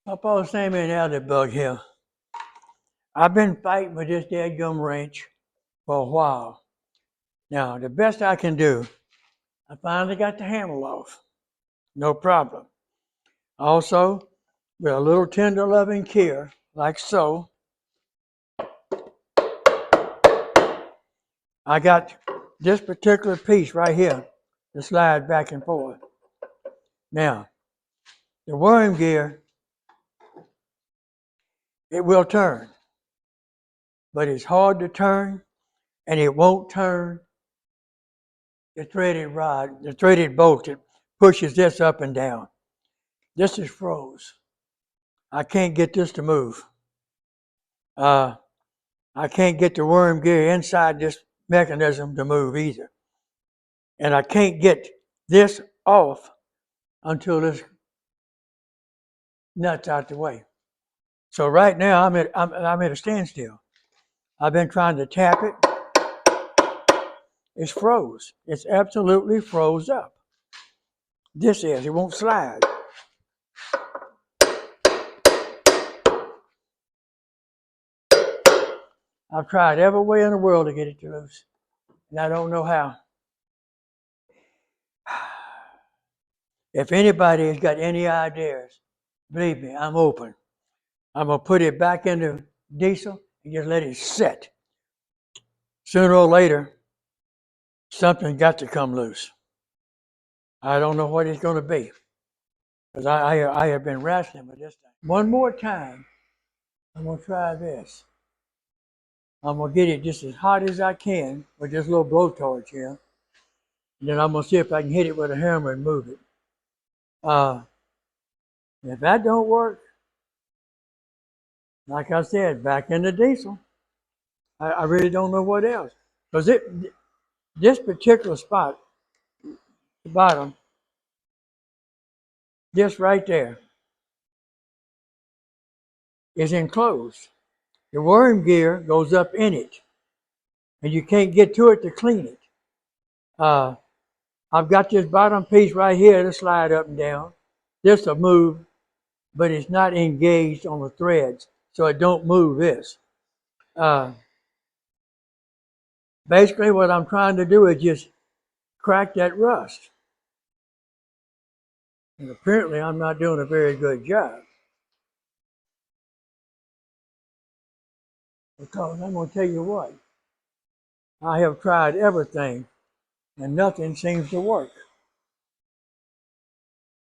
Pawpaw, Sammy, and Elder Bug here. I've been fighting with this dadgum wrench for a while. Now, the best I can do, I finally got the handle off. No problem. Also, with a little tender loving care, like so, I got this particular piece right here to slide back and forth. Now, the worm gear, it will turn, but it's hard to turn, and it won't turn the threaded rod, the threaded bolt that pushes this up and down. This is froze. I can't get this to move. I can't get the worm gear inside this mechanism to move either. And I can't get this off until this nut's out the way. So right now I'm at a standstill. I've been trying to tap it. It's froze. It's absolutely froze up. This is. It won't slide. I've tried every way in the world to get it to loose, and I don't know how. If anybody has got any ideas, believe me, I'm open. I'm going to put it back into diesel and just let it sit. Sooner or later, something got to come loose. I don't know what it's going to be, because I have been wrestling with this thing. One more time, I'm going to try this. I'm going to get it just as hot as I can with this little blowtorch here. And then I'm going to see if I can hit it with a hammer and move it. If that don't work, like I said, back in the diesel. I really don't know what else. Because this particular spot, the bottom, this right there, is enclosed. The worm gear goes up in it, and you can't get to it to clean it. I've got this bottom piece right here to slide up and down. This will move, but it's not engaged on the threads, so it don't move this. Basically, what I'm trying to do is just crack that rust. And apparently, I'm not doing a very good job. Because I'm going to tell you what, I have tried everything, and nothing seems to work.